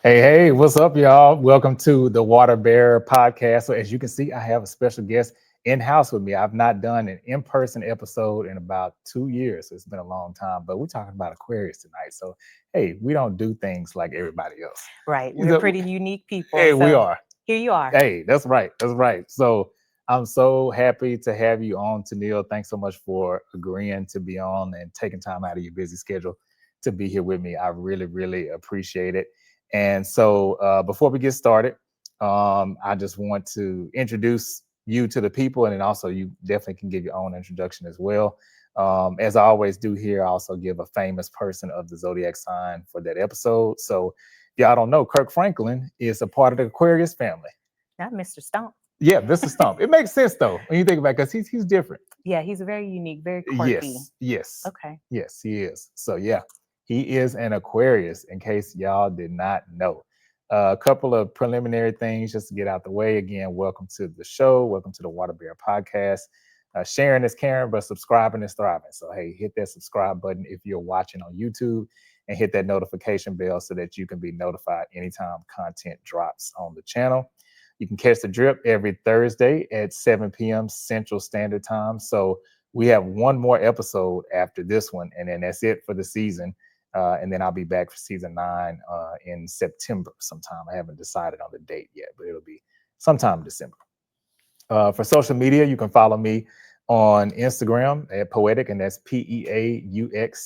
Hey, what's up, y'all? Welcome to the Water Bear podcast. So, as you can see, I have a special guest in house with me. I've not done an in-person episode in about 2 years. So it's been a long time, but we're talking about Aquarius tonight. So, hey, we don't do things like everybody else. Right. We're pretty unique people. Hey, we So are. here you are. Hey, that's right. That's right. So, I'm so happy to have you on, Tineil. Thanks so much for agreeing to be on and taking time out of your busy schedule to be here with me. I really, really appreciate it. And so, before we get started, I just want to introduce you to the people, and then also you definitely can give your own introduction as well. As I always do here, I also give a famous person of the zodiac sign for that episode. So, if y'all don't know, Kirk Franklin is a part of the Aquarius family. Not Mr. Stump. Yeah, Mr. Stump. It makes sense though when you think about it, because he's different. Yeah, he's very unique, very quirky. Yes. Okay. Yes, he is. So yeah, he is an Aquarius. In case y'all did not know, a couple of preliminary things just to get out the way. Again, welcome to the show. Welcome to the Water Bear podcast. Sharing is caring, but subscribing is thriving. So hey, hit that subscribe button if you're watching on YouTube, and hit that notification bell so that you can be notified anytime content drops on the channel. You can catch the drip every Thursday at 7 p.m. Central Standard Time. So we have one more episode after this one, and then that's it for the season. And then I'll be back for season 9 in September sometime. I haven't decided on the date yet, but it'll be sometime in December. For social media, you can follow me on Instagram at Poetic, and that's Peauxetic.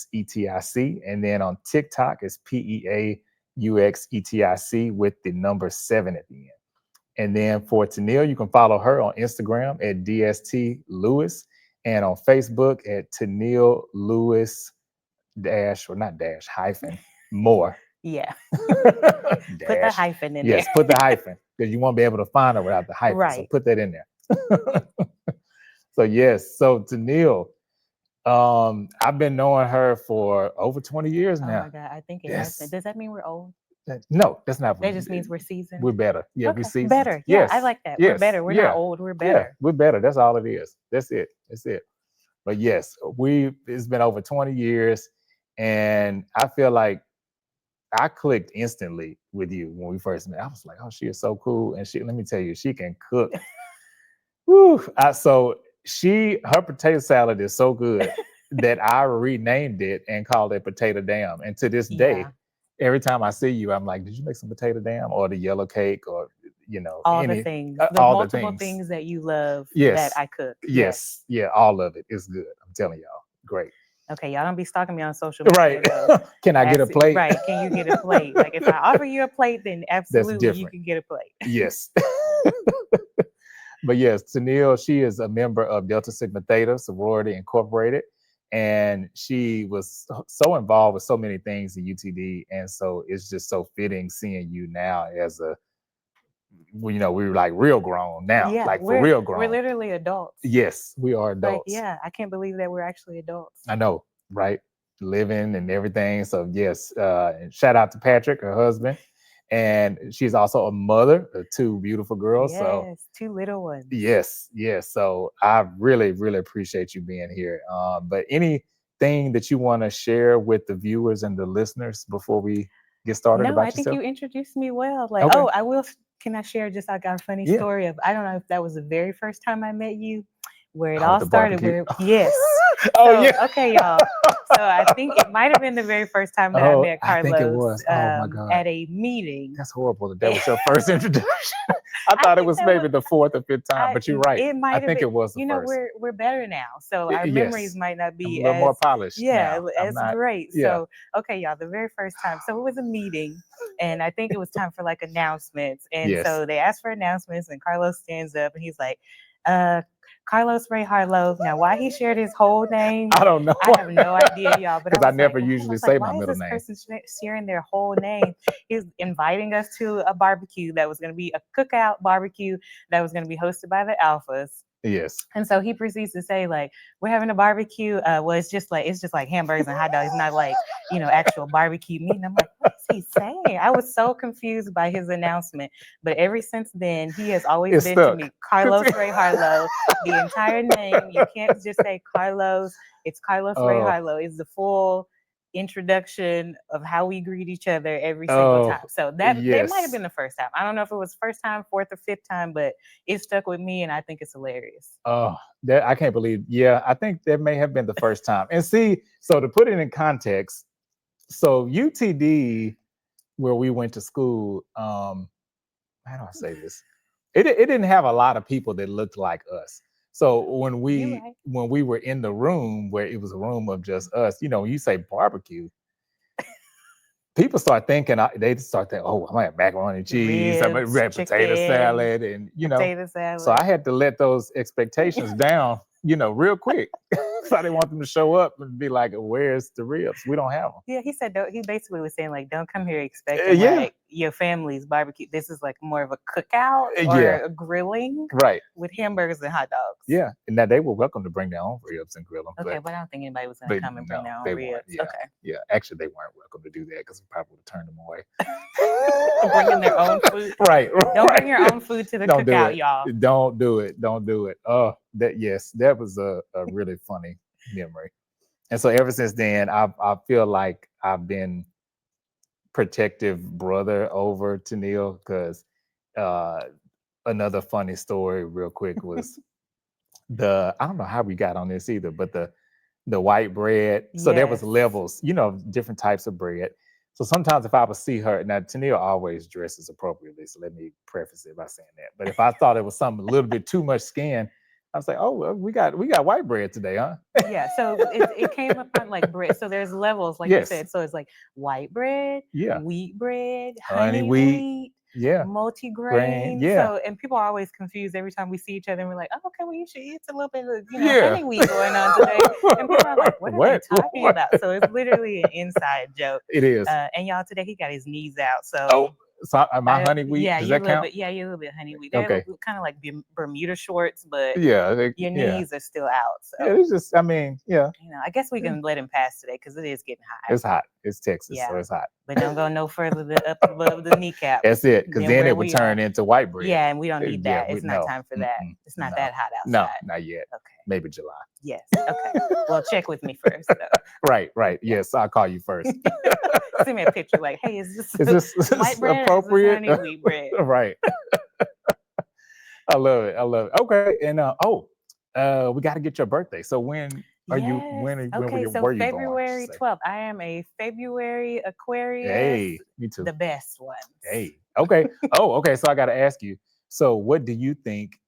And then on TikTok, it's Peauxetic with the number 7 at the end. And then for Tineil, you can follow her on Instagram at DST Lewis, and on Facebook at Tineil Lewis dash, or not dash, hyphen More. Yeah. Put the hyphen in yes, there. put the hyphen, because you won't be able to find her without the hyphen. So Right. put that in there. So yes, so Tineil, I've been knowing her for over 20 years Oh now. my God. I think it Yes. has. Does that mean we're old? No, that's not. That just means we're seasoned. We're better. Yeah, Okay. we're seasoned. Better. Yeah, Yes. I like that. Yes. We're better. We're Yeah. not old. We're Yeah, better. we're better. That's all it is. That's it. That's it. But yes, it's been over 20 years, and I feel like I clicked instantly with you when we first met. I was like, oh, she is so cool. And let me tell you, she can cook. Woo. Her potato salad is so good that I renamed it and called it Potato Dam. And to this day, Yeah. every time I see you, I'm like, did you make some potato dam or the yellow cake, or All the things. The all multiple the things that you love Yes. that I cook. Yes. Yeah, all of it is good. I'm telling y'all, great. Okay, y'all don't be stalking me on social media. Right. Though. Can I get a plate? Right. Can you get a plate? Like if I offer you a plate, then absolutely you different. can get a plate. Yes. But yes, Tineil, she is a member of Delta Sigma Theta Sorority Incorporated, and she was so involved with so many things in UTD, and so it's just so fitting seeing you now as we were like real grown now, Yeah, like for real grown. We're literally adults. Yes, we are adults. Like, yeah, I can't believe that we're actually adults. I know, right? Living and everything. So yes, and shout out to Patrick, her husband. And she's also a mother of 2 beautiful girls. Yes, So 2 little ones. yes. So I really, really appreciate you being here. But anything that you want to share with the viewers and the listeners before we get started No, about I think yourself? you introduced me well. Like, Okay. I will. Can I share just like a funny story of, I don't know if that was the very first time I met you, where it all started. Yes. Yeah. Okay, y'all. So I think it might have been the very first time that I met Carlos. I think it was. Oh my God. At a meeting. That's horrible that was your first introduction. I thought it was maybe the 4th or 5th time, but you're right. It might have been. It was the first. We're better now, so our memories might not be a little more polished. Yeah, now. Great. Yeah. So okay, y'all, the very first time. So it was a meeting, and I think it was time for like announcements, and so they asked for announcements, and Carlos stands up and he's like, Carlos Ray Harlow. Now, why he shared his whole name, I don't know. I have no idea, y'all. But because I never usually say my middle name. Why is this person sharing their whole name? He's inviting us to a barbecue that was going to be a cookout barbecue that was going to be hosted by the Alphas. Yes. And so he proceeds to say, like, we're having a barbecue. Well, it's just like hamburgers and hot dogs. It's not like, actual barbecue meat. And I'm like, what is he saying? I was so confused by his announcement. But ever since then, he has always been to me Carlos Ray Harlow, the entire name. You can't just say Carlos. It's Carlos Ray Harlow. It's the full introduction of how we greet each other every single Oh, time. So that might have yes. been the first time. I don't know if it was first time, fourth or fifth time, but it stuck with me and I think it's hilarious. Oh, that I can't believe. Yeah, I think that may have been the first time. And see, so to put it in context, so UTD, where we went to school, how do I say this? It didn't have a lot of people that looked like us. So You right. when we were in the room where it was a room of just us, when you say barbecue, people start thinking they start thinking, oh, I might have macaroni and cheese, I might Ribs, have potato chicken, salad, and potato so I salad. had to let those expectations down, real quick. So I didn't want them to show up and be like, where's the ribs? We don't have them. Yeah, he said he basically was saying like, don't come here expecting Yeah, like your family's barbecue. This is like more of a cookout yeah, or a grilling right. with hamburgers and hot dogs. Yeah, and now they were welcome to bring their own ribs and grill them, Okay, but I don't think anybody was gonna but come and bring no, their own they weren't. ribs. Yeah, Okay, yeah. Actually, they weren't welcome to do that because we probably would have turned them away. bringing their own food. Right, Don't right. bring your own food to the Don't do cookout, it. y'all. Don't do it. Don't do it. Oh, that was a really funny memory. And so ever since then, I feel like I've been protective brother over to Neil because uh, another funny story, real quick, was I don't know how we got on this either, but the white bread. So there was Yes. levels, different types of bread. So sometimes if I would see her, now Tineil always dresses appropriately, so let me preface it by saying that. But if I thought it was something a little bit too much skin, I was like, oh, well, we got white bread today, huh? Yeah, so it came upon like bread. So there's levels, like you Yes. said. So it's like white bread, Yeah. wheat bread, Honey honey wheat. wheat, Yeah. Grain. multi-grain. Yeah. So and people are always confused every time we see each other and we're like, oh, okay, well you should eat a little bit of Yeah. honey wheat going on today. And people are like, what are they talking What? about? So it's literally an inside joke. It is. And y'all today he got his knees out. So Oh, so am I honey wheat? yeah, Does you're a that little count? bit. Yeah, you're a little bit honey wheat. They're Okay. kind of like Bermuda shorts, but Yeah. your Yeah. knees are still out. So Yeah. It's just, I mean, yeah. I guess we can let him pass today because it is getting hot. It's hot. It's Texas, so Yeah. it's hot. But don't go no further than up above the kneecap. That's it, because then where it would we turn are. into white bread. Yeah, and we don't need Yeah, that. It's not no. time for that. It's not that hot No, outside. not yet. Okay. Maybe July. Yes. Okay. Well, check with me first, though. Right. Yes, I'll call you first. Send me a picture like, hey, is this white this bread appropriate? or is this honey wheat bread? Right. I love it. Okay. And we got to get your birthday. So when are you? When Okay, so were you born? February 12th. I am a February Aquarius. Hey, me too. The best ones. Hey. Okay. Okay. So I got to ask you. So what do you think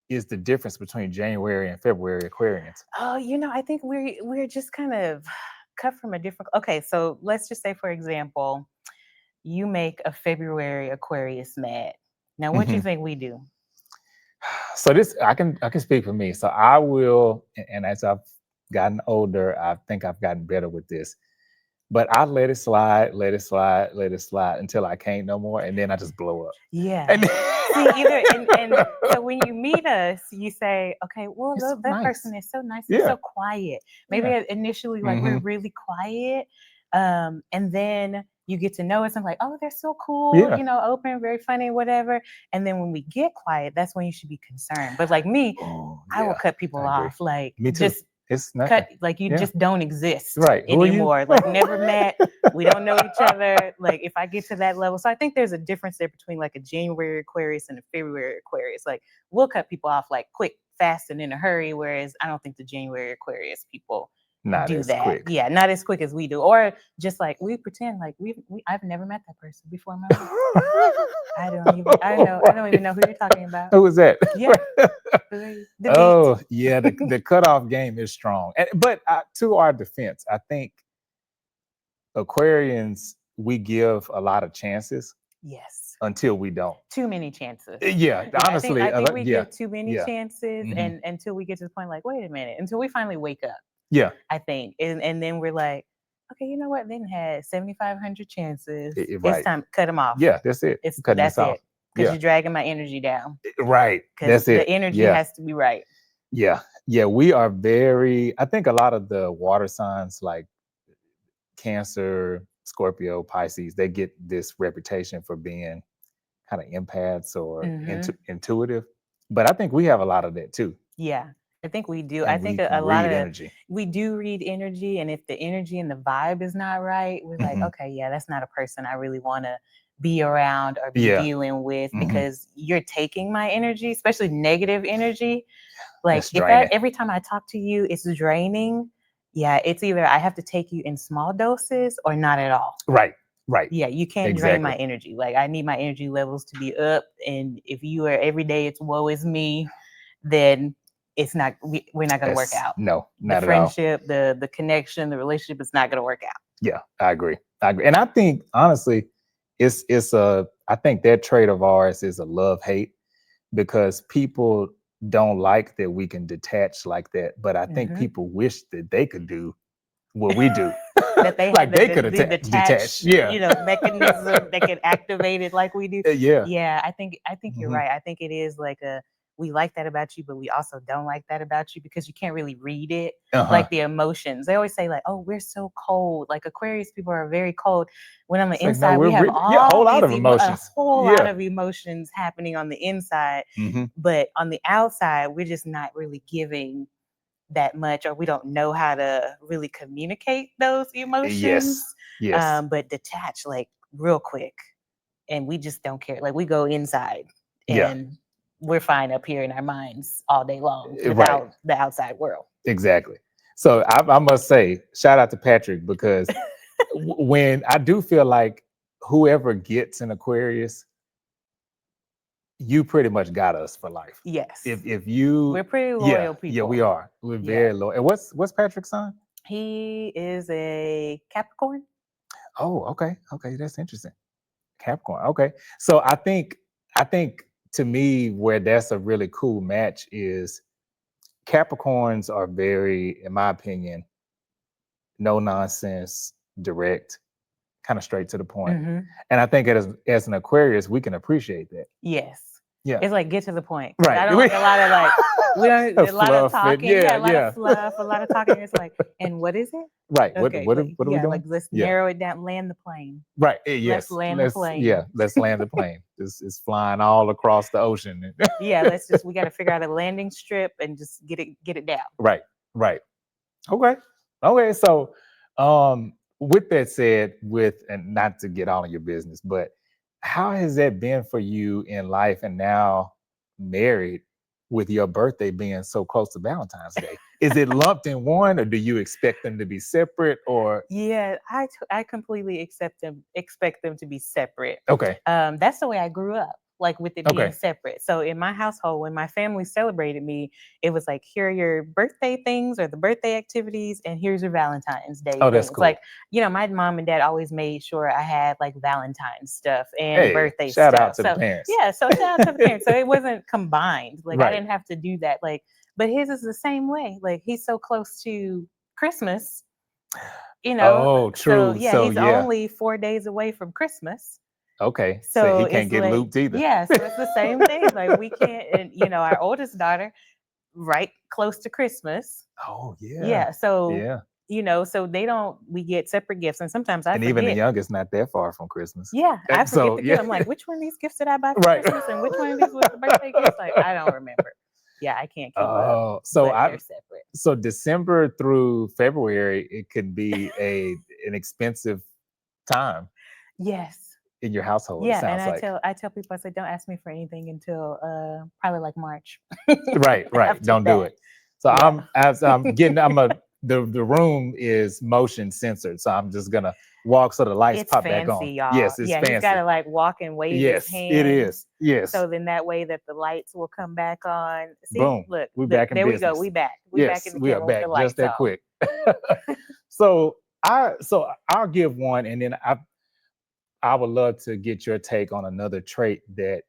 is the difference between January and February Aquarians? Oh, I think we're just kind of cut from a different. Okay, so let's just say, for example, you make a February Aquarius mad. Now, what do you think we do? So this I can speak for me. So I will, and as I've gotten older, I think I've gotten better with this. But I let it slide, let it slide, let it slide until I can't no more, and then I just blow up. Yeah. And See, either and so when you meet us, you say, okay, well, It's so that nice. person is so nice, Yeah. they're so quiet. Maybe Yeah. initially like we're really quiet, and then you get to know us and like, oh, they're so cool, Yeah. open, very funny, whatever. And then when we get quiet, that's when you should be concerned. But like me, Oh, I will yeah, cut people I agree. off, like Me too. just It's nothing. cut, like you Yeah. just don't exist Right. Who are you? anymore. Like never met. We don't know each other. Like if I get to that level, so I think there's a difference there between like a January Aquarius and a February Aquarius. Like we'll cut people off like quick, fast, and in a hurry. Whereas I don't think the January Aquarius people Not do as that. quick. Yeah, not as quick as we do, or just like we pretend like I've never met that person before in my life. I don't even know who you're talking about. Who was that? Yeah. Oh, yeah. The cutoff game is strong. But to our defense, I think Aquarians, we give a lot of chances. Yes. Until we don't. Too many chances. Yeah, honestly. I think we give too many chances, Mhm. and until we get to the point like, wait a minute, until we finally wake up. Yeah. I think, and then we're like, okay, you know what? They had 7,500 chances. Right. It's time to cut them off. Yeah, that's it. That's it. Because you're dragging my energy down. Right. That's it. The energy has to be right. Yeah. Yeah. We are I think a lot of the water signs like Cancer, Scorpio, Pisces, they get this reputation for being kind of empaths or intuitive. But I think we have a lot of that too. Yeah. I think we do. I and think we a can lot read of energy. we do read energy, and if the energy and the vibe is not right, we're like, Mhm. okay, yeah, that's not a person I really want to be around or be Yeah. dealing with Mhm. because you're taking my energy, especially negative energy. Like That's if draining. every time I talk to you, it's draining. Yeah, it's either I have to take you in small doses or not at all. Right. Right. Yeah, you can't drain my Exactly. energy. Like I need my energy levels to be up, and if you are every day it's woe is me, then it's not. We're not going to work out. No, The not at all. friendship, the connection, the relationship is not going to work out. Yeah, I agree. I agree. And I think honestly, it's a I think that trait of ours is a love-hate because people don't like that we can detach like that. But I think Mhm. people wish that they could do what we do. That they Like had they could the detach. detach, Yeah. mechanism that can activate it like we do. Yeah. Yeah, I think you're Mhm. right. I think it is like we like that about you, but we also don't like that about you because you can't really read it. Uh-huh. Like the emotions. They always say, like, oh, we're so cold. Like Aquarius people are very cold. When on the It's like, no, inside, we have a whole all lot these of a emotions. whole lot Yeah. of emotions happening on the inside. Mhm. But on the outside, we're just not really giving that much, or we don't know how to really communicate those emotions. Yes. But detach like real quick, and we just don't care. Like we go inside, Yeah. and we're fine up here in our minds all day long Right. without the outside world. Exactly. So I must say, shout out to Patrick because when I do feel like whoever gets an Aquarius, you pretty much got us for life. Yes, If you, we're pretty yeah, loyal yeah, people. we are. We're Yeah. very loyal. And what's Patrick's sign? He is a Capricorn. Oh, okay, that's interesting. Capricorn. Okay, so I think to me where that's a really cool match is Capricorns are very, in my opinion, no nonsense, direct, kind of straight to the point. Hmm. And I think as an Aquarius, we can appreciate that. Yes. Yeah. It's like get to the point. 'Cause Right. I don't like a lot of like we don't a lot of Fluff and- talking. Yeah, a lot yeah. of fluff, a lot of talking. It's like, and what is it? Right. Okay, What are like we yeah, doing? like let's Yeah. narrow it down, land the plane. Right. Let's Yes. land the plane. Let's land the plane. It's flying all across the ocean. Yeah, we gotta figure out a landing strip and just get it down. Right. Right. Okay. Okay. So with that said, and not to get all of your business, but how has that been for you in life and now married with your birthday being so close to Valentine's Day? Is it lumped in one or do you expect them to be separate or Yeah, I completely expect them to be separate. okay. That's the way I grew up, like with it being Okay. separate. So in my household, when my family celebrated me, it was like, here are your birthday things or the birthday activities, and here's your Valentine's Day Oh, that's things. cool. Like, my mom and dad always made sure I had like Valentine's stuff and Hey, birthday shout stuff. out to the So parents. yeah, so shout out to the parents. So it wasn't combined. Like I Right. didn't have to do that. Like, but his is the same way. Like he's so close to Christmas. Oh, So true. yeah, So he's yeah. only 4 days away from Christmas. Okay. So So he can't it's get like, looped either. yeah, so it's the same thing. Like we can't, and our oldest daughter, right close to Christmas. Oh yeah. Yeah. So, Yeah. so we get separate gifts. And sometimes I And even the forget. youngest not that far from Christmas. Yeah, I forget So the gift. yeah. I'm like, which one of these gifts did I buy for Right. Christmas? And which one of these was the birthday gifts? Like, I don't remember. Yeah, I can't keep up. Oh, so But they're separate. so December through February, it could be an expensive time Yes. in your household. It Yeah, and sounds like I tell people, I say, don't ask me for anything until probably like March. right. After Don't do that. it. So Yeah. the room is motion censored, so I'm just gonna walk so the lights It's pop back on. fancy, y'all. Yes, it's Yeah, he's fancy. got to like walk and wave his Yes, hands. it is. Yes. So then that way that the lights will come back on. See, Boom. look, We back in there we business. go. We back. We back in the we are camera with back the lights just that on. quick. so I'll give one, and then I would love to get your take on another trait that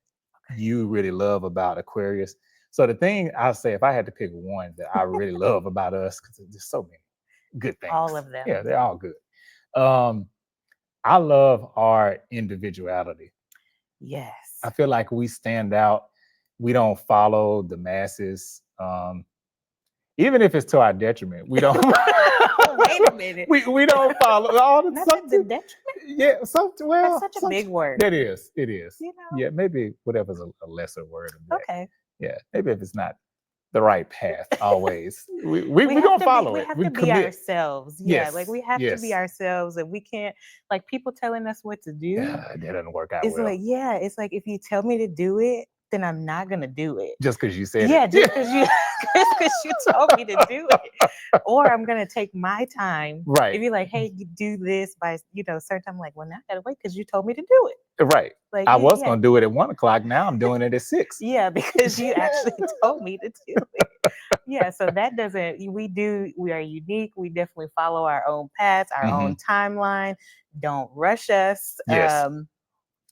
you really love about Aquarius. So the thing I'll say, if I had to pick one that I really love about us, because there's so many good things. All of them. Yeah, they're all good. I love our individuality. Yes. I feel like we stand out. We don't follow the masses. Even if it's to our detriment, we don't. Wait a minute. We don't follow all the Not the detriment. Yeah, well, That's such a big word. It is. It is. You know? Yeah, maybe whatever's a lesser word. Of that. Okay. Yeah, maybe if it's not the right path always. We we have gonna to be follow we it. have We to be commit. ourselves. Yeah, like Yes, we have to be yes. ourselves, and we can't, like, people telling us what to do. That doesn't work out It's well. like, yeah, it's like, if you tell me to do it, then I'm not gonna do it. Just because you said Yeah, it. just because you just because you told me to do it. Or I'm gonna take my time. Right, If you're like, hey, you do this by, certain time, I'm like, well, now I gotta wait because you told me to do it. right. Like, I yeah, was yeah. gonna do it at 1 o'clock. Now I'm doing it at 6. Yeah, because you actually told me to do it. Yeah, so that doesn't, we are unique. We definitely follow our own paths, our Mhm. own timeline. Don't rush us. Yes.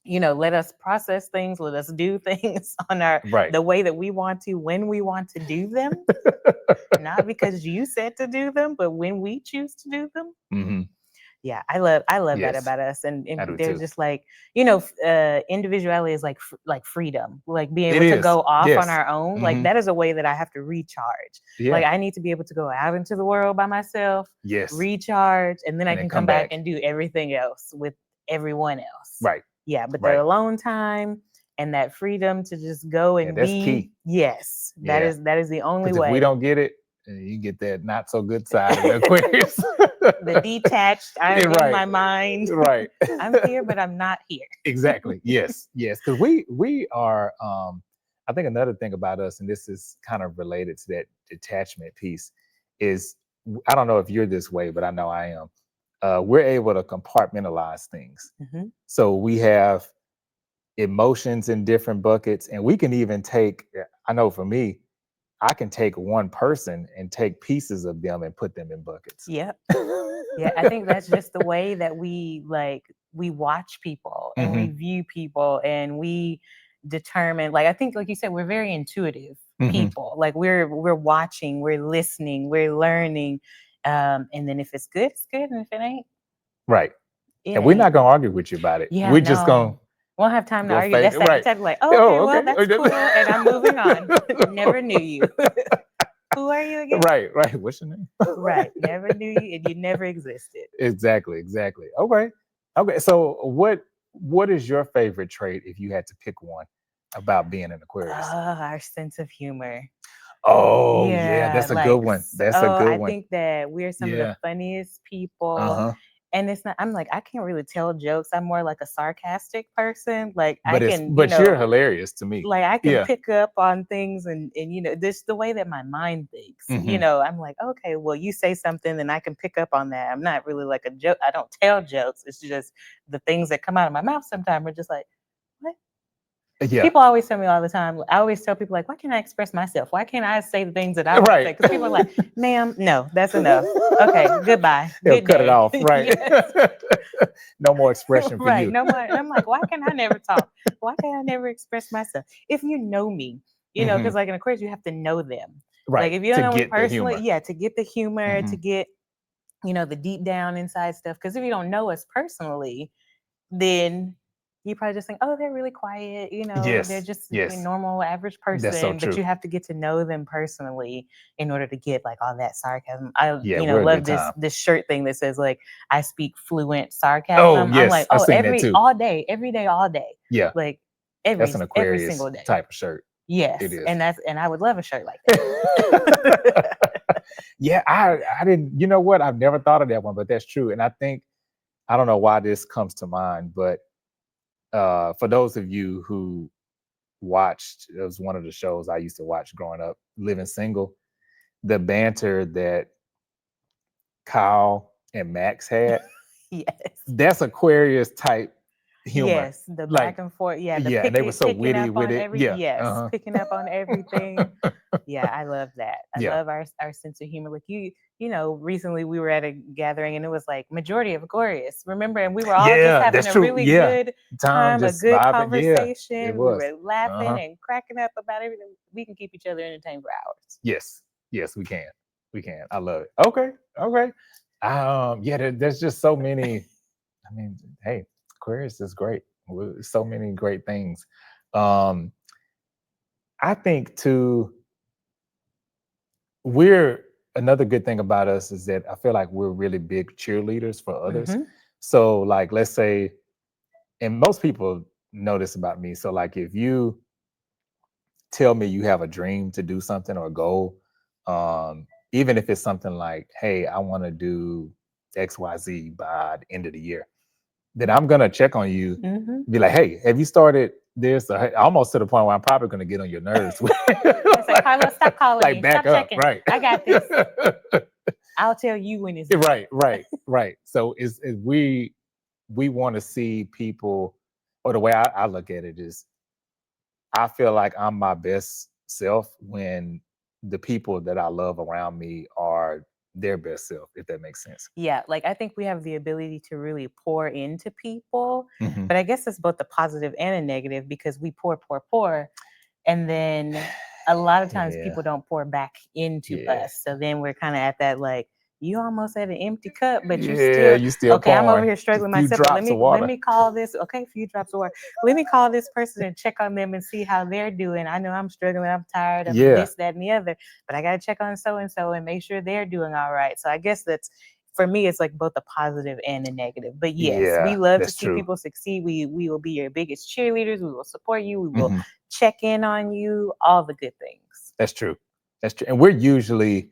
Let us process things, let us do things on Right. the way that we want to, when we want to do them, not because you said to do them, but when we choose to do them. Mhm. Yeah, I love that Yes, about us, and I do they're too. just like, individuality is like freedom, like being It able to is. go off on Yes. our own. Like, Mhm. that is a way that I have to recharge. Like, Yeah. I need to be able to go out into the world by myself, Yes. recharge, and then I And then can come come back back. and do everything else with everyone else. Right. Yeah, but the Right. alone time and that freedom to just go Yeah, and that's be, key. yes, that Yeah. is the only Because if we way. don't get it, you get that not so good side of the Aquarius. The detached, I'm Yeah, in right. my mind. Right. I'm here, but I'm not here. Exactly. Yes. Yes. Because we are. I think another thing about us, and this is kind of related to that detachment piece, is I don't know if you're this way, but I know I am. We're able to compartmentalize things. Mhm. So we have emotions in different buckets, and we can even take. I know for me, I can take one person and take pieces of them and put them in buckets. Yep. Yeah, I think that's just the way that we watch people and we Hmm. view people and we determine, like, I think, like you said, we're very intuitive Hmm. people. Like, we're watching, we're listening, we're learning. And then if it's good, it's good. And if it ain't, Right. it And we're ain't. not gonna argue with you about it. Yeah, We're just gonna no. Won't have time to go argue. fade. That's like the Right. type of, like, oh, okay, Oh, well, okay. that's cool. And I'm moving on. Never knew you. Who are you again? Right, right. What's your name? Right. Never knew you, and you never existed. Exactly, exactly. Okay. Okay. So what is your favorite trait if you had to pick one about being an Aquarius? Our sense of humor. Oh yeah, Yeah, that's a good like, one. That's a good I one. think that we're some of the Yeah. funniest people. Uh-huh. And it's not, I'm like, I can't really tell jokes. I'm more like a sarcastic person. Like, I But it's can, but you're hilarious to me. like, I can Yeah. pick up on things, and this the way that my mind thinks. Hmm. I'm like, okay, well, you say something, then I can pick up on that. I'm not really like a joke. I don't tell jokes. It's just the things that come out of my mouth sometimes are just like, what? Yeah. People always tell me all the time. I always tell people, like, why can't I express myself? Why can't I say the things that I want to say? Right. Because people are like, ma'am, no, that's enough. Okay, goodbye. They'll Good cut it day. off. Right. Yes. No more expression for Right. you. No more. And I'm like, why can I never talk? Why can I never express myself? If you know me, Hmm. because, like, in Aquarius, you have to know them. Like, Right. if you don't To know me get the personally, humor. yeah, to get the humor, Hmm. to get, the deep down inside stuff. Because if you don't know us personally, then you probably just think, oh, they're really quiet. They're Yes. just a Yes. normal, average That's so person. But true. you have to get to know them personally in order to get, like, all that sarcasm. I, Yeah, we're a love good this time. this shirt thing that says, like, I speak fluent Oh, sarcasm. I'm like, yes. I've oh, seen that too. all day, every day, all day, Yeah. like, That's an every Aquarius single day. type of shirt. It Yes, is. and I would love a shirt like that. Yeah, I didn't, you know what? I've never thought of that one, but that's true. And I think I don't know why this comes to mind, but for those of you who watched, it was one of the shows I used to watch growing up, Living Single, the banter that Kyle and Max had, Yes. that's Aquarius type humor. Yes, the back Like, and forth. Yeah, the yeah, and they were so picking witty up with on it. Yeah. yes, Uh-huh. picking up on everything. Yeah, I love that. I Yeah. love our sense of humor. Like, recently we were at a gathering and it was like majority of Aquarius. Remember, and we were all just Yeah, having that's a true. really Yeah. good Tom time, a just good vibing. Yeah, it conversation. We was. were laughing Uh-huh. and cracking up about everything. We can keep each other entertained for hours. Yes. Yes, we can. We can. I love it. Okay. Okay. Yeah, there's just so many. I mean, hey, Aquarius is great. So many great things. Um, I think too, we're another good thing about us is that I feel like we're really big cheerleaders for others. Hmm. So, like, let's say, and most people know this about me. So, like, if you tell me you have a dream to do something or a goal, even if it's something like, hey, I want to do XYZ by the end of the year, then I'm gonna check on you, Mhm. be like, hey, have you started this? Or, hey, almost to the point where I'm probably gonna get on your nerves. It's like, Carlos, stop calling Like me. back Stop up, checking. right? I got this. I'll tell you when it's done. Right. So is we want to see people, or the way I look at it is, I feel like I'm my best self when the people that I love around me are their best self, if that makes sense. Yeah, like I think we have the ability to really pour into people, Mhm. but I guess it's both a positive and a negative because we pour, and then a lot of times Yeah, people don't pour back into yeah, us. So then we're kind of at that like you almost at an empty cup, but you yeah. still You still okay. I'm over pouring here a struggling few myself, but drops of let water. me call this. Okay, a few drops of water. Let me call this person and check on them and see how they're doing. I know I'm struggling. I'm tired of Yeah, this, that, and the other, but I got to check on so and make sure they're doing all right. So I guess that's for me, it's like both a positive and a negative. But yes, we yeah. love to That's see true. people succeed. We will be your biggest cheerleaders. We will support you. We will Mhm. check in on you. All the good things. That's true. That's true. And we're usually,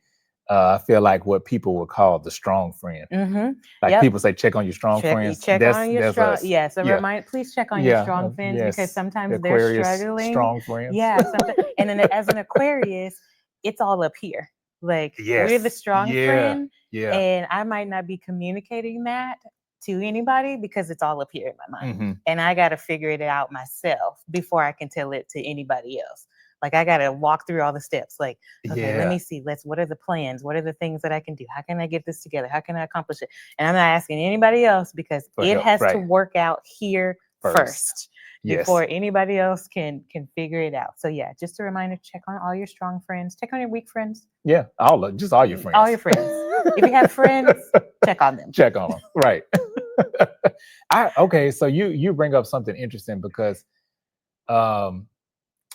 I feel like, what people would call the strong friend. Mm-hmm. Like Yep. people say, check on your strong friends. Check on your That's strong. us. Yes, a Yeah, remind. Please check on your yeah. strong friends because Yes, the sometimes they're Aquarius struggling. strong friends. Yeah, sometimes. And then as an Aquarius, it's all up here. Like we're the Yes. strong Yeah. friend, Yeah. and I might not be communicating that to anybody because it's all up here in my mind, Hmm. and I got to figure it out myself before I can tell it to anybody else. Like I got to walk through all the steps. Like, okay, let Yeah. me see. What are the plans? What are the things that I can do? How can I get this together? How can I accomplish it? And I'm not asking anybody else because For it help. has to Right. work out here first Yes. before anybody else can figure it out. So yeah, just a reminder: check on all your strong friends, check on your weak friends, Yeah. Just all your friends. all your friends. If you have friends, check on them. Check on them. Right. Okay. So you bring up something interesting because um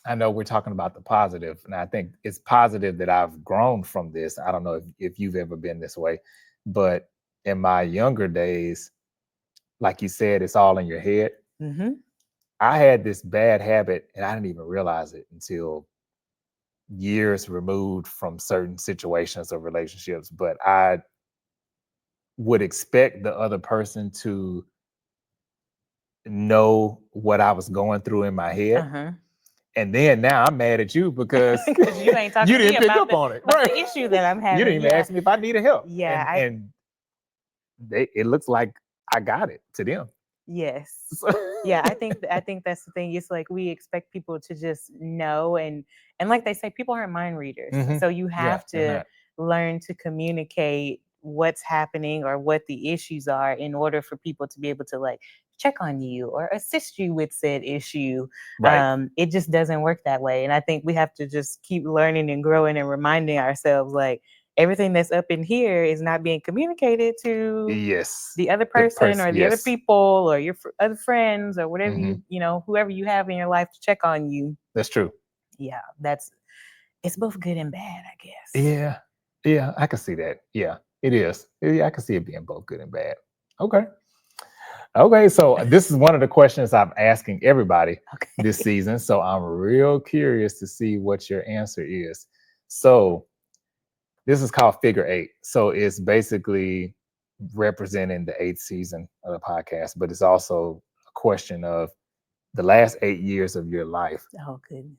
I know we're talking about the positive, and I think it's positive that I've grown from this. I don't know if you've ever been this way, but in my younger days, like you said, it's all in your head. Mm-hmm. I had this bad habit, and I didn't even realize it until years removed from certain situations or relationships. But I would expect the other person to know what I was going through in my head. Uh-huh. And then now I'm mad at you because Because you ain't talking you to me didn't pick about up on it. the Right. issue that I'm You having. didn't even Yeah. ask me if I needed help. Yeah. And it looks like I got it to them. Yes. So- Yeah, I think that's the thing. It's like we expect people to just know, and like they say, people aren't mind readers. Mhm. So you Yeah, have they're to not. learn to communicate what's happening or what the issues are in order for people to be able to like check on you or assist you with said issue. Right. It just doesn't work that way. And I think we have to just keep learning and growing and reminding ourselves like everything that's up in here is not being communicated to Yes. the other The person or the other yes. people or your other friends or whatever Mhm. you know whoever you have in your life to check on you. That's true. Yeah, it's both good and bad, I guess. Yeah. Yeah, I can see that. Yeah, it is. Yeah, I can see it being both good and bad. Okay. Okay, so this is one of the questions I'm asking everybody this Okay. season. So I'm real curious to see what your answer is. So this is called Figure Eight. So it's basically representing the eighth season of the podcast, but it's also a question of the last 8 years of your life. Oh goodness.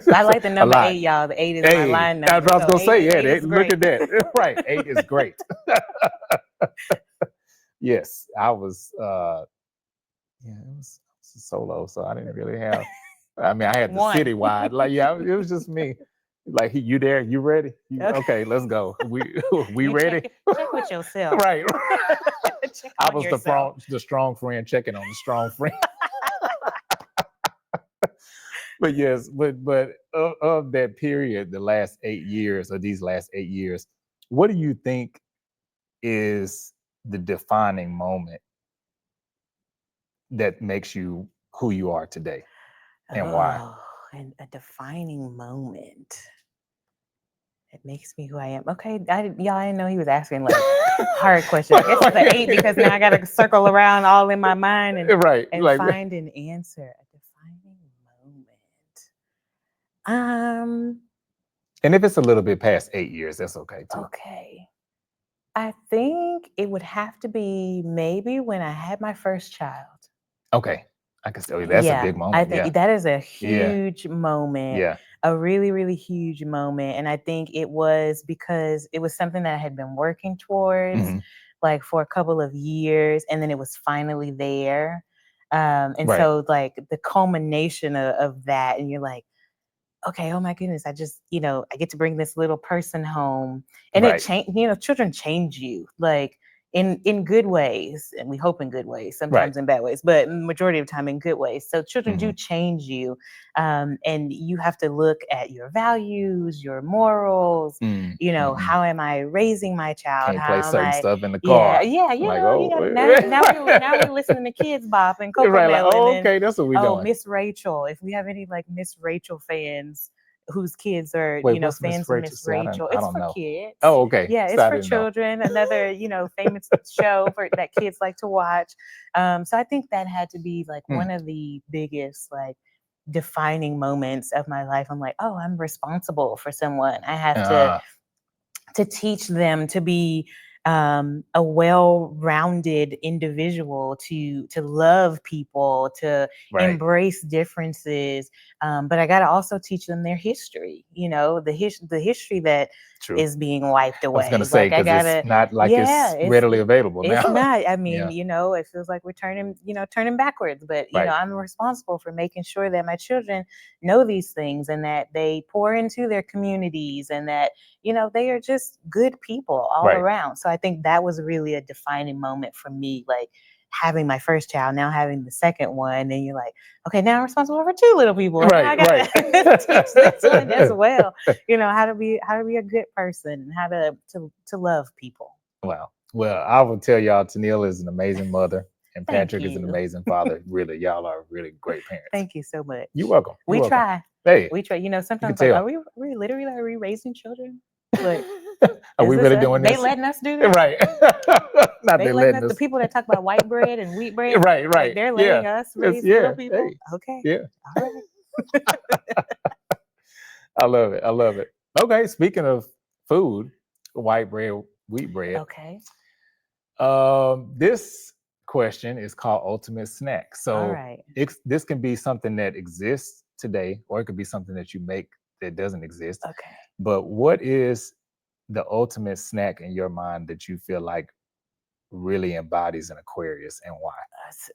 I I like the number 8, y'all. The 8 is my Hey, line that's number. what I was So gonna say. Yeah, eight is look great. at that. Right, 8 is great. Yes, I was. Yeah, it was solo, so I didn't really have. I mean, I had the One. citywide. Like, yeah, it was just me. Like, you there? You ready? Okay, let's go. We You ready? check with yourself. Right. Check I on was yourself. the strong friend checking on the strong friend. But yes, but of that period, the last 8 years, or these last 8 years, what do you think is the defining moment that makes you who you are today, and why? Oh, and a defining moment. It makes me who I am. Okay, y'all, I didn't know he was asking like hard questions. I guess it's an 8 because now I got to circle around all in my mind Right, and like find an answer. A defining moment. Um, And if it's a little bit past 8 years, that's okay too. okay. I think it would have to be maybe when I had my first child. Okay. I can tell you that's a Yeah, big I moment. Yeah. think that is a Yeah. huge moment, Yeah. a really, really huge moment. And I think it was because it was something that I had been working towards Mhm. like for a couple of years, and then it was finally there. And Right. so like the culmination of that, and you're like, okay, oh my goodness, I just, I get to bring this little person home. And it Right. changed, children change you like in good ways, and we hope in good ways, Right. sometimes in bad ways, but majority of the time in good ways. So children do Mhm. change you. And you have to look at your values, your morals, Mhm. how am I raising my child? Can't play How am certain I stuff in the yeah, car. yeah, Like, you oh, gotta now we're listening to Kids Bop and Coco right. Like, Melon oh, and okay, that's what we're oh, doing. Miss Rachel. If we have any like Miss Rachel fans whose kids are, Wait, what's Miss fans of Rachel? Miss See, Rachel, I it's don't for know. kids. Oh, okay. Yeah, So it's I for didn't know. children. Another, famous show that kids like to watch. So I think that had to be like Mm. one of the biggest like defining moments of my life. I'm like, oh, I'm responsible for someone. I have to teach them to be a well-rounded individual, to love people, to Right. embrace differences. But I got to also teach them their history. The history that True. is being wiped I was gonna away. say Like I because it's gotta, not like yeah, it's readily available it's now. not. I mean, Yeah. it feels like we're turning backwards. But Right. I'm responsible for making sure that my children know these things and that they pour into their communities and that they are just good people all Right. around. So I think that was really a defining moment for me, like having my first child, now having the second one, and you're like, okay, now I'm responsible for two little people. And now I Right. gotta Right. teach this one as well. How to be a good person and how to love people. Wow. Well, I will tell y'all, Tineil is an amazing mother, and Thank Patrick is an you. amazing father. Really, y'all are really great parents. Thank you so much. You're welcome. You're We welcome. try. Hey, We try. you can Sometimes like, tell. are we raising children? Like, Are is we this really us? doing They this? letting us do this? Right. Not They they letting letting us, the us. people that talk about white bread and wheat bread, Right. like Right. they're Yeah. letting us Yes, raise yeah. little people. Hey. Okay. Yeah. All right. I love it. I love it. Okay. Speaking of food, white bread, wheat bread. Okay. This question is called ultimate snack. All So right. this can be something that exists today, or it could be something that you make that doesn't exist. Okay. But what is the ultimate snack in your mind that you feel like really embodies an Aquarius, and why?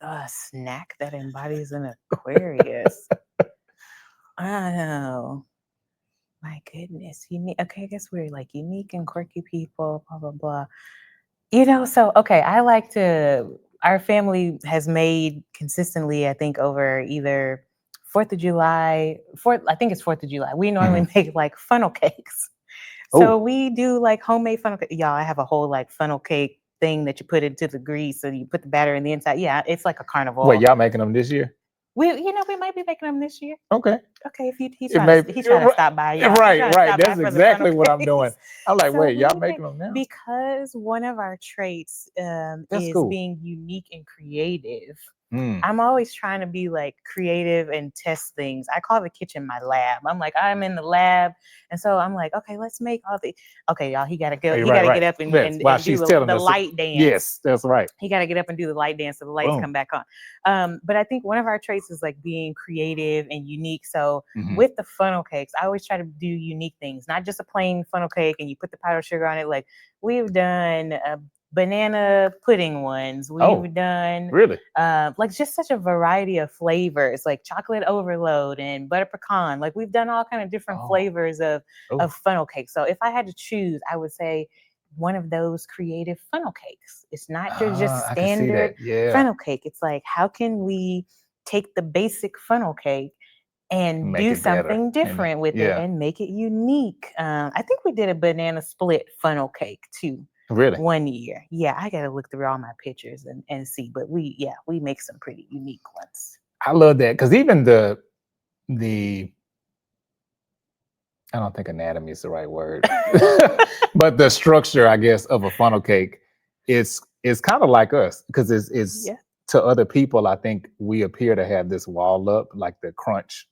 A snack that embodies an Aquarius. Oh, my goodness. Unique. Okay, I guess we're like unique and quirky people, blah, blah, blah. So, okay, our family has made consistently, I think, over either 4th of July, I think it's 4th of July. We normally Mhm. make like funnel cakes. So Oh, we do like homemade funnel cake. Y'all, I have a whole like funnel cake thing that you put into the grease. So you put the batter in the inside. Yeah, it's like a wait, carnival. y'all making them this year? We might be making them this year. Okay. Okay, if he It trying may to he trying to stop by, y'all. He right, trying to right. stop by That's for the funnel exactly what I'm doing. cakes. I'm like, So wait, y'all we making make them now? because one of our traits That's is cool. being unique and creative. Mm. I'm always trying to be like creative and test things. I call the kitchen my lab. I'm in the lab. And so I'm like, okay, let's make all the okay, y'all. He gotta go, Hey, he right, gotta right. get up and, Yes, while do she's telling the us, light dance. yes, that's right. He got to get up and do the light dance so the lights Boom. come back on. But I think one of our traits is like being creative and unique. So Mhm. with the funnel cakes, I always try to do unique things, not just a plain funnel cake and you put the powdered sugar on it. Like we've done banana pudding ones. Oh, We've done really? like just such a variety of flavors, like chocolate overload and butter pecan. Like we've done all kind of different Oh, flavors of oh, funnel cake. So if I had to choose, I would say one of those creative funnel cakes. It's not your just I can see standard that. Yeah, funnel cake. It's like, how can we take the basic funnel cake and make do it better. something And different with it yeah, and make it unique? I think we did a banana split funnel cake too really. one year. Yeah, I gotta look through all my pictures and see. But we make some pretty unique ones. I love that because even the I don't think anatomy is the right word, but the structure, I guess, of a funnel cake is kind of like us because it's Yeah. to other people. I think we appear to have this wall up, like the crunch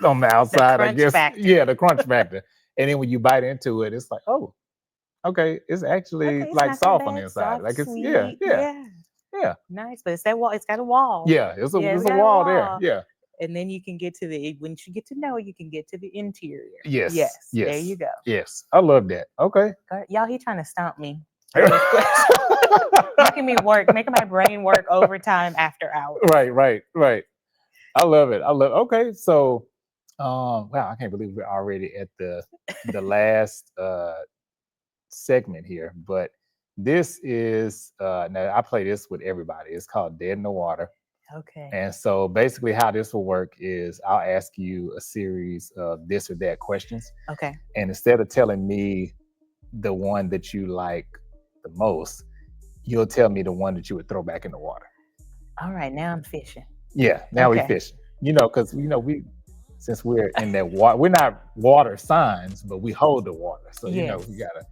on the outside, I crunch guess. factor. Yeah, the crunch factor. And then when you bite into it, it's like, oh, okay, it's actually Okay, it's like not that soft on the bad. inside. Soft, Like it's yeah, sweet. yeah, Yeah. yeah, Nice. But it's that wall. It's got a wall. yeah. Yeah, It's it's a got a wall there. wall. Yeah. And then you can get to the once you get to know, you can get to the interior. Yes. Yes. Yes. There you go. Yes. I love that. Okay. Y'all, he trying to stomp me. Making me work, making my brain work overtime after hours. Right. I love it. Okay. So wow, I can't believe we're already at the last segment here, but this is now I play this with everybody. It's called Dead in the Water. Okay. And so basically how this will work is I'll ask you a series of this or that questions. Okay. And instead of telling me the one that you like the most, you'll tell me the one that you would throw back in the water. All right. Now I'm fishing. Yeah, now we Okay. fishing. Because we since we're in that water, we're not water signs, but we hold the water. So we Yes. gotta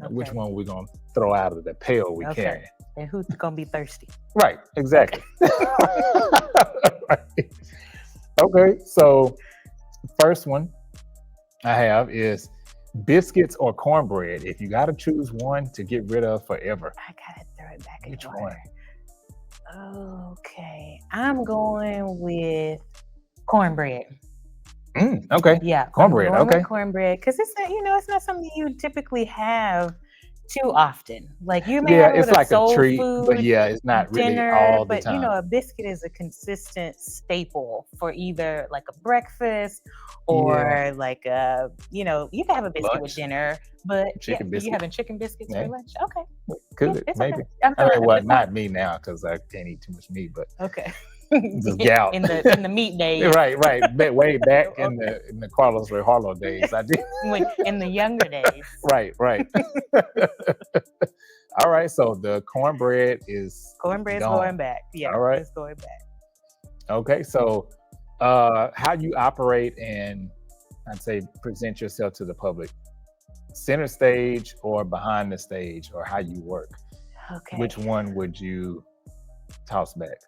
Okay. which one we're gonna throw out of the pail we Okay. carry. And who's gonna be thirsty? Right, exactly. Okay, so first one I have is biscuits or cornbread. If you got to choose one to get rid of forever, I gotta throw it back in which the one? water. Okay, I'm going with cornbread. Okay, Yeah, cornbread. I'm going Okay, with cornbread because it's not, it's not something you typically have too often. Like you may yeah, have it it's with a like a soul treat, food but yeah, it's not really dinner, all the but time. a biscuit is a consistent staple for either like a breakfast or Yeah. like a, you can have a biscuit with Lunch. dinner, but Chicken you biscuit. having chicken biscuits Yeah. for lunch? Okay, Could yeah, it? it's Maybe. okay. I'm I mean, throwing well, it. not me now because I can't eat too much meat, but Okay. just gout. in the meat days. right. Way back in Okay. the Carlos Ray Harlow days, I did. In the younger days. Right. All right, so the cornbread is Cornbread's gone. going back. Yeah, All right. it's going back. Okay, so how you operate and I'd say present yourself to the public, center stage or behind the stage, or how you work. Okay. Which one would you toss back?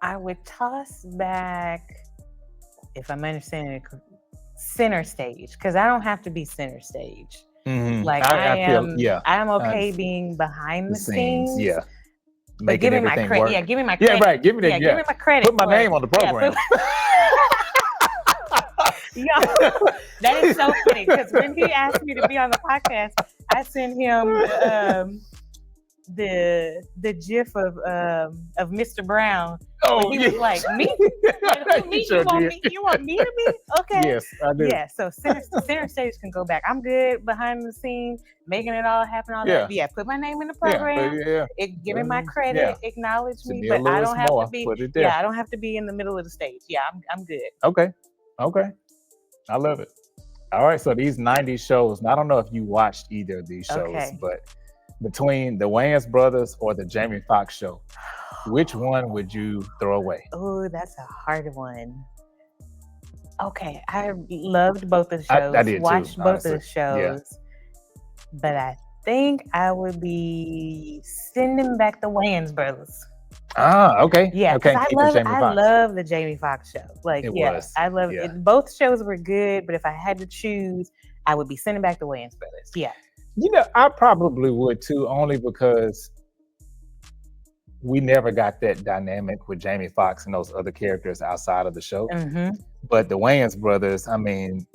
I would toss back, if I'm understanding it, center stage, because I don't have to be center stage. Mm-hmm. Like I'm okay being behind the scenes. Yeah. But give me my credit. work. Yeah, give me my credit. Yeah, right. Give me that. Give me my credit. Put my name on the program. Yeah, that is so funny because when he asked me to be on the podcast, I sent him the GIF of Mr. Brown. Oh, he was like, me? Like, me? Sure You want me to be? Okay. Yes, I do. Yeah, so center stage can go back. I'm good behind the scenes, making it all happen. That. Yeah, put my name in the program. Give me my credit. Acknowledge me, Tineil but I don't have Lewis-Moore, to be. put it there. Yeah, I don't have to be in the middle of the stage. Yeah, I'm good. Okay. I love it. All right, so these 90s shows, I don't know if you watched either of these shows, but between the Wayans brothers or the Jamie Foxx show, which one would you throw away? Oh, that's a hard one. Okay, I loved both of the shows. I did watched too, both of the shows, but I think I would be sending back the Wayans brothers. Okay. Yeah, okay. I love the Jamie Foxx show. Like, I love it. Both shows were good, but if I had to choose, I would be sending back the Wayans brothers. Yeah. I probably would too, only because we never got that dynamic with Jamie Foxx and those other characters outside of the show. Mm-hmm. But the Wayans brothers, I mean,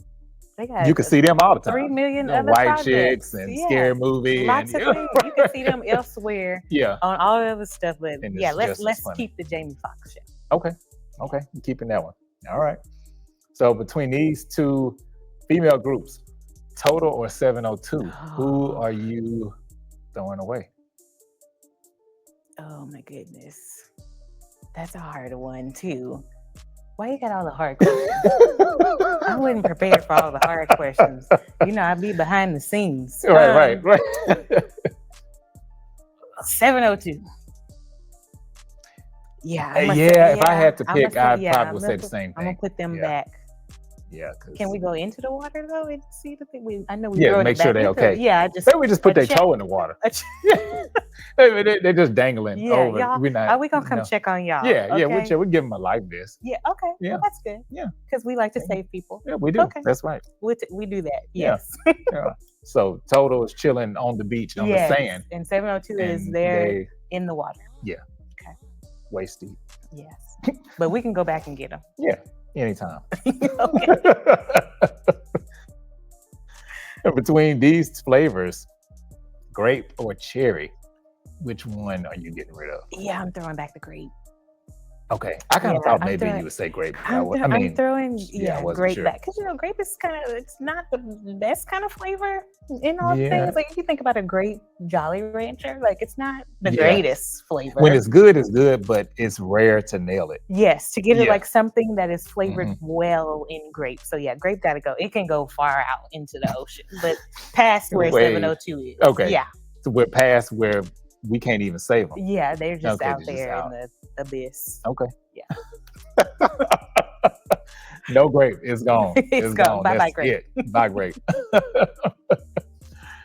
you can see them all the time. 3 million other White projects. Chicks and Scary Movie. Lots of things. You can see them elsewhere. Yeah. On all the other stuff. But let's funny. keep the Jamie Foxx show. Okay. I'm keeping that one. All right. So between these two female groups, Total or 702, who are you throwing away? Oh my goodness. That's a hard one too. Why you got all the hard questions? I wasn't prepared for all the hard questions. I'd be behind the scenes. Right. 702. Yeah. If I had to pick, I'd probably say the same thing. I'm gonna put them back. Yeah. Can we go into the water though and see the thing? I know we Yeah, throwing make it sure back they're into okay. it. Yeah, I just Maybe we just put a their check. toe in the water. a ch- They're just dangling yeah, over. y'all. We're not. Are we gonna come No. check on y'all? Yeah, yeah. Okay. We give them a life vest. Yeah. Okay. Yeah. Well, that's good. Yeah. Because we like to Yeah. save people. Yeah, we do. Okay. That's right. We do that. Yeah. Yes. Yeah. So Toto is chilling on the beach on Yes. the sand. And 702 is and there in the water. Yeah. Okay. Waist deep. Yes. But we can go back and get them. Yeah. Anytime. Okay. Between these flavors, grape or cherry, which one are you getting rid of? Yeah, I'm throwing back the grape. Okay, I kind of Yeah, thought I'm maybe throwing- you would say grape. I'm throwing I wasn't grape sure. back because grape is it's not the best kind of flavor in all Yeah. things. Like if you think about a grape Jolly Rancher, like it's not the Yeah. greatest flavor. when it's good, but it's rare to nail it. Yes, to get it Yeah. like something that is flavored Mhm. well in grape. So yeah, grape got to go. It can go far out into the ocean, but past where Way- 702 is. Okay. Yeah, So we're past where we can't even save them. yeah, they're just Okay, out they're just there out. in the abyss. Okay. Yeah. No grape. It's gone. It's gone. Bye-bye, That's grape. it. Bye grape.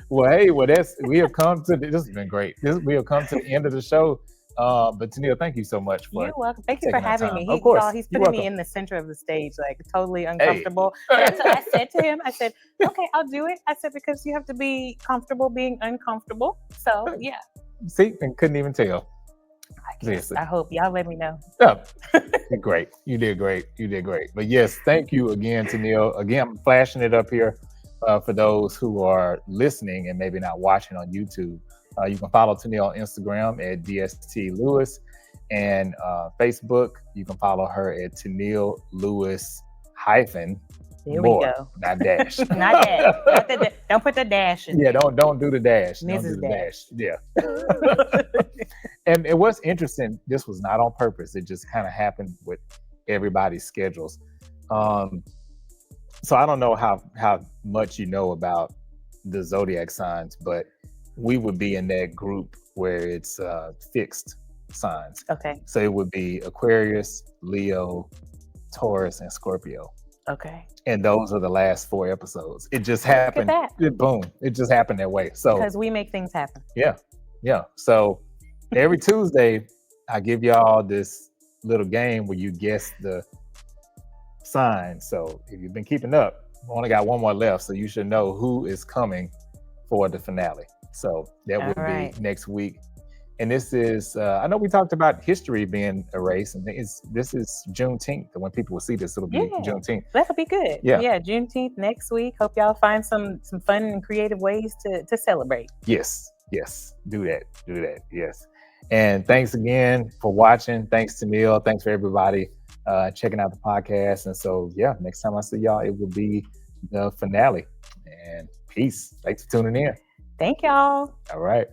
Well, hey, we have come to this has been great. We have come to the end of the show. But Tineil, thank you so much for You're welcome. Thank you for taking our having time. me. Of course. He's You're putting me welcome. in the center of the stage, like totally uncomfortable. So I said to him, I said, okay, I'll do it. I said, because you have to be comfortable being uncomfortable. So yeah, See, and couldn't even tell. I guess. Seriously. I hope y'all let me know. Oh, you're great. You did great. You did great. But yes, thank you again, Tineil. Again, I'm flashing it up here for those who are listening and maybe not watching on YouTube. You can follow Tineil on Instagram at DST Lewis and Facebook. You can follow her at Tineil Lewis hyphen There Moore, we go. not dash. Not that. Not the, don't put the dash in. Yeah, don't do the dash. Don't Mrs. do the Dash. dash. Yeah. And what's interesting, this was not on purpose. It just kind of happened with everybody's schedules. So I don't know how much you know about the zodiac signs, but we would be in that group where it's fixed signs. Okay. So it would be Aquarius, Leo, Taurus, and Scorpio. Okay. And those are the last 4 episodes. It just Look at happened. that. Boom. It just happened that way. So Because we make things happen. yeah. So every Tuesday, I give y'all this little game where you guess the sign. So if you've been keeping up, we only got one more left. So you should know who is coming for the finale. So that would right. be next week. And this is, I know we talked about history being erased, and this is Juneteenth. And when people will see this, it'll be Yeah. Juneteenth. That'll be good. Yeah. Yeah. Juneteenth next week. Hope y'all find some fun and creative ways to celebrate. Yes. Do that. Yes. And thanks again for watching. Thanks to Neil. Thanks for everybody checking out the podcast. And so, yeah, next time I see y'all, it will be the finale. And peace. Thanks for tuning in. Thank y'all. All right.